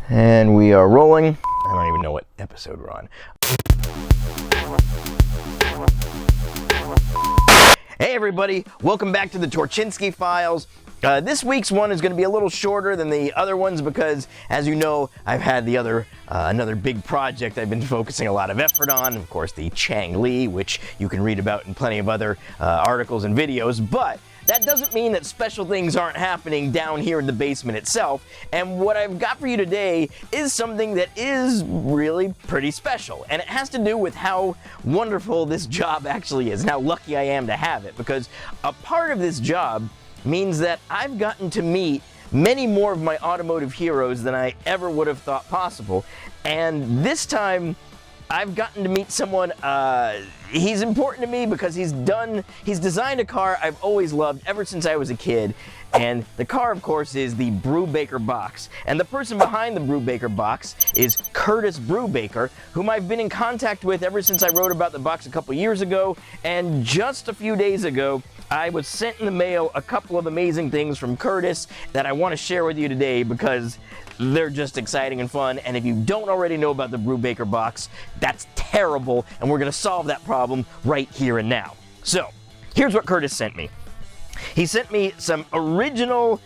And we are rolling. I don't even know what episode we're on. Hey everybody, welcome back to the Torchinsky Files. This week's one is going to be a little shorter than the other ones because, as you know, I've had the other another big project I've been focusing a lot of effort on. Of course, the Chang Li, which you can read about in plenty of other articles and videos. But that doesn't mean that special things aren't happening down here in the basement itself. And what I've got for you today is something that is really pretty special. And it has to do with how wonderful this job actually is and how lucky I am to have it. Because a part of this job means that I've gotten to meet many more of my automotive heroes than I ever would have thought possible. And this time, I've gotten to meet someone, he's important to me because he's designed a car I've always loved ever since I was a kid. And the car, of course, is the Brubaker Box. And the person behind the Brubaker Box is Curtis Brubaker, whom I've been in contact with ever since I wrote about the box a couple years ago. And just a few days ago, I was sent in the mail a couple of amazing things from Curtis that I want to share with you today because they're just exciting and fun. And if you don't already know about the Brubaker Box, that's terrible, and we're going to solve that problem right here and now. So, here's what Curtis sent me. He sent me some original,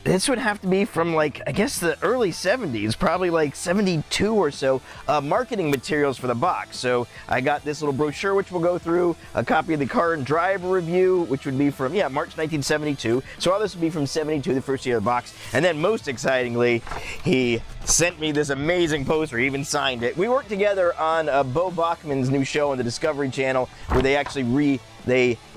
this would have to be from like, I guess the early 70s, probably like 72 or so, marketing materials for the box. So I got this little brochure which we'll go through, a copy of the car and driver review, which would be from, March 1972. So all this would be from 72, the first year of the box. And then most excitingly, he sent me this amazing poster, he even signed it. We worked together on Bo Bachman's new show on the Discovery Channel where they actually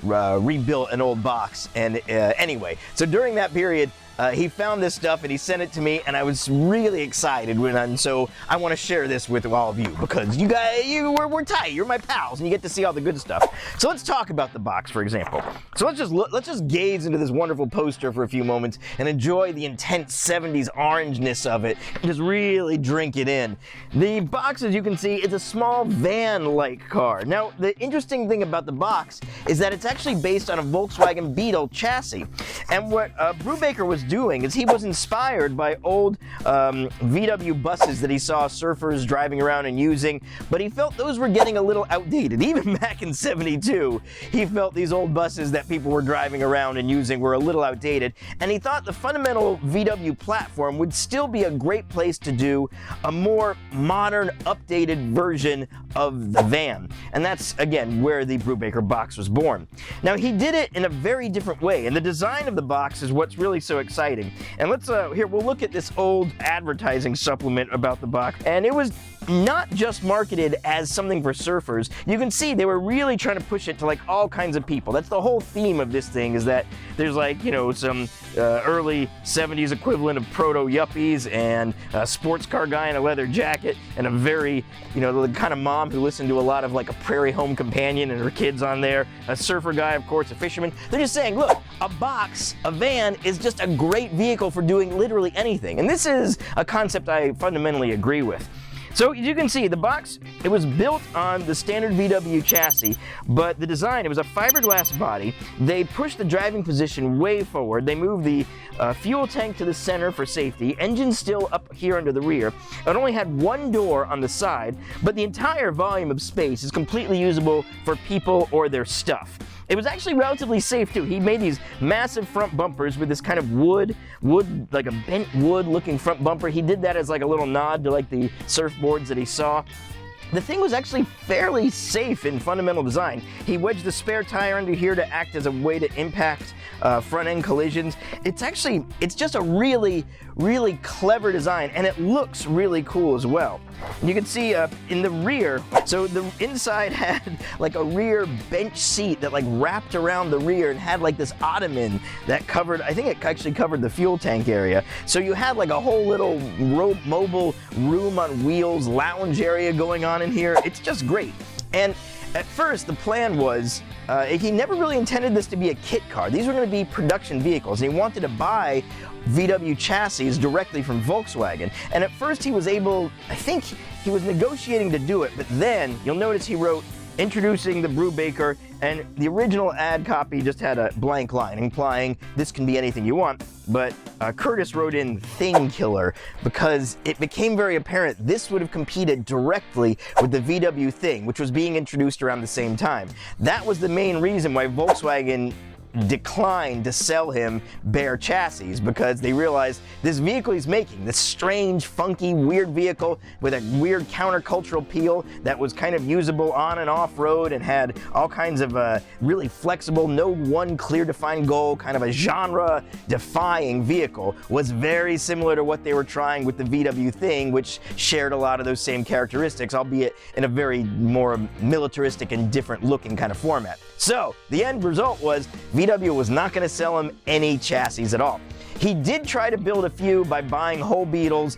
rebuilt an old box. And anyway, so during that period, he found this stuff and he sent it to me, and I was really excited. So I want to share this with all of you because you guys, we're tight. You're my pals, and you get to see all the good stuff. So let's talk about the box, for example. So let's just gaze into this wonderful poster for a few moments and enjoy the intense 70s orangeness of it. And just really drink it in. The box, as you can see, is a small van-like car. Now, the interesting thing about the box is that it's actually based on a Volkswagen Beetle chassis. And what Brubaker was doing is he was inspired by old VW buses that he saw surfers driving around and using, but he felt those were getting a little outdated. Even back in 72, he felt these old buses that people were driving around and using were a little outdated, and he thought the fundamental VW platform would still be a great place to do a more modern, updated version of the van. And that's, again, where the Brubaker Box was born. Now, he did it in a very different way, and the design of the box is what's really so exciting. And let's, here, we'll look at this old advertising supplement about the box. And it was not just marketed as something for surfers. You can see they were really trying to push it to like all kinds of people. That's the whole theme of this thing, is that there's like, some early 70s equivalent of proto-yuppies and a sports car guy in a leather jacket and a very, the kind of mom who listened to a lot of like a Prairie Home Companion and her kids on there, a surfer guy, of course, a fisherman. They're just saying, look, a box, a van is just a great vehicle for doing literally anything. And this is a concept I fundamentally agree with. So as you can see, the box, it was built on the standard VW chassis, but the design, it was a fiberglass body. They pushed the driving position way forward. They moved the fuel tank to the center for safety, engine still up here under the rear. It only had one door on the side, but the entire volume of space is completely usable for people or their stuff. It was actually relatively safe too. He made these massive front bumpers with this kind of wood, like a bent wood looking front bumper. He did that as like a little nod to like the surfboards that he saw. The thing was actually fairly safe in fundamental design. He wedged the spare tire under here to act as a way to impact front end collisions. It's just a really, really clever design, and it looks really cool as well. And you can see in the rear, so the inside had like a rear bench seat that like wrapped around the rear and had like this ottoman that covered, I think it actually covered the fuel tank area. So you had like a whole little mobile room on wheels lounge area going on in here. It's just great. And at first, the plan was, he never really intended this to be a kit car. These were going to be production vehicles, and he wanted to buy VW chassis directly from Volkswagen. And at first he was able, I think he was negotiating to do it, but then you'll notice he wrote, introducing the Brubaker And the original ad copy just had a blank line implying this can be anything you want, but Curtis wrote in Thing Killer because it became very apparent this would have competed directly with the VW Thing, which was being introduced around the same time. That was the main reason why Volkswagen declined to sell him bare chassis, because they realized this vehicle he's making, this strange, funky, weird vehicle with a weird countercultural appeal that was kind of usable on and off road and had all kinds of really flexible, no one clear defined goal, kind of a genre defying vehicle, was very similar to what they were trying with the VW Thing, which shared a lot of those same characteristics, albeit in a very more militaristic and different looking kind of format. So the end result was VW was not going to sell him any chassis at all. He did try to build a few by buying whole Beetles,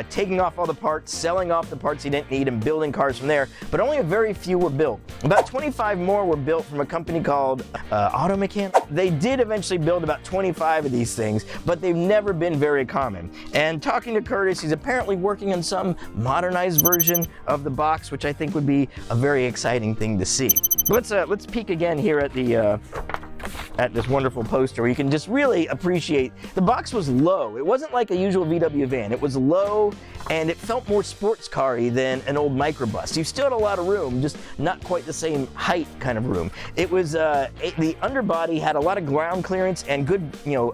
taking off all the parts, selling off the parts he didn't need, and building cars from there, but only a very few were built. About 25 more were built from a company called Automotive. They did eventually build about 25 of these things, but they've never been very common. And talking to Curtis, he's apparently working on some modernized version of the box, which I think would be a very exciting thing to see. Let's peek again here at the at this wonderful poster where you can just really appreciate the box was low. It wasn't like a usual VW van. It was low and it felt more sports car-y than an old microbus. You still had a lot of room, just not quite the same height kind of room. It was the underbody had a lot of ground clearance and good,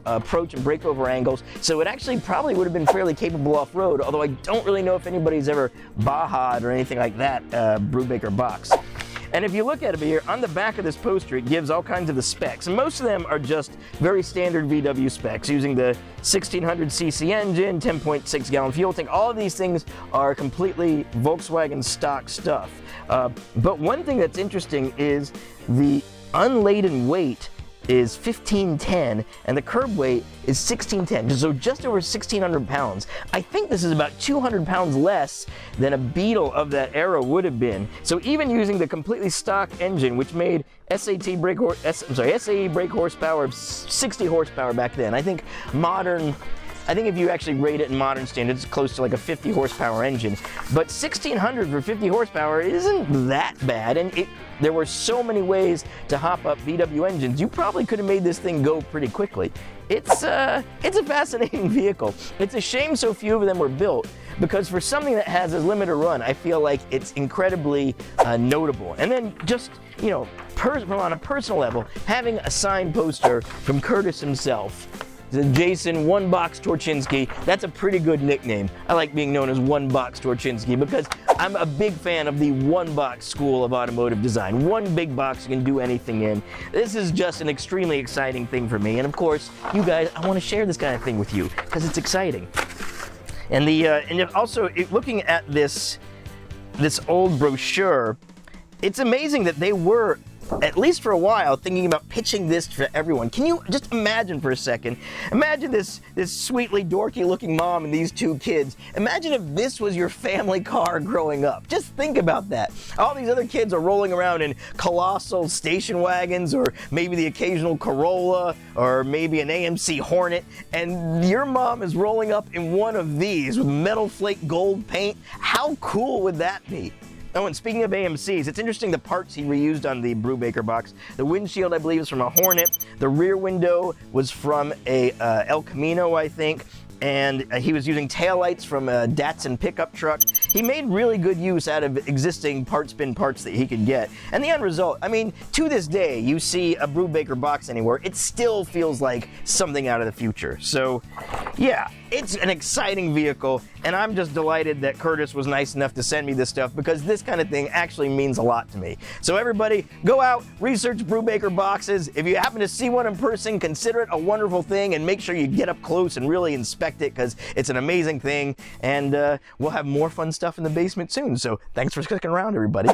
approach and breakover angles. So it actually probably would have been fairly capable off-road, although I don't really know if anybody's ever Baha'd or anything like that Brubaker Box. And if you look at it here, on the back of this poster, it gives all kinds of the specs. And most of them are just very standard VW specs, using the 1600cc engine, 10.6 gallon fuel tank. All of these things are completely Volkswagen stock stuff. But one thing that's interesting is the unladen weight is 1510 and the curb weight is 1610, so just over 1,600 pounds. I think this is about 200 pounds less than a Beetle of that era would have been. So even using the completely stock engine, which made SAE brake horsepower of 60 horsepower back then, I think if you actually rate it in modern standards, it's close to like a 50 horsepower engine. But 1,600 for 50 horsepower isn't that bad, and there were so many ways to hop up VW engines. You probably could have made this thing go pretty quickly. It's a fascinating vehicle. It's a shame so few of them were built, because for something that has as limited run, I feel like it's incredibly notable. And then just, on a personal level, having a signed poster from Curtis himself, Jason One Box Torchinsky, that's a pretty good nickname. I like being known as One Box Torchinsky because I'm a big fan of the one box school of automotive design. One big box you can do anything in. This is just an extremely exciting thing for me. And of course, you guys, I want to share this kind of thing with you because it's exciting. And looking at this old brochure, it's amazing that they were, at least for a while, thinking about pitching this to everyone. Can you just imagine for a second? Imagine this sweetly dorky looking mom and these two kids. Imagine if this was your family car growing up. Just think about that. All these other kids are rolling around in colossal station wagons, or maybe the occasional Corolla, or maybe an AMC Hornet, and your mom is rolling up in one of these with metal flake gold paint. How cool would that be? Oh, and speaking of AMCs, it's interesting the parts he reused on the Brubaker box. The windshield, I believe, is from a Hornet. The rear window was from a El Camino, I think. And he was using taillights from a Datsun pickup truck. He made really good use out of existing bin parts that he could get. And the end result, I mean, to this day, you see a Brubaker box anywhere, it still feels like something out of the future. So, yeah, it's an exciting vehicle, and I'm just delighted that Curtis was nice enough to send me this stuff, because this kind of thing actually means a lot to me. So everybody, go out, research Brubaker boxes. If you happen to see one in person, consider it a wonderful thing, and make sure you get up close and really inspect it, because it's an amazing thing. And we'll have more fun stuff in the basement soon. So thanks for sticking around, everybody.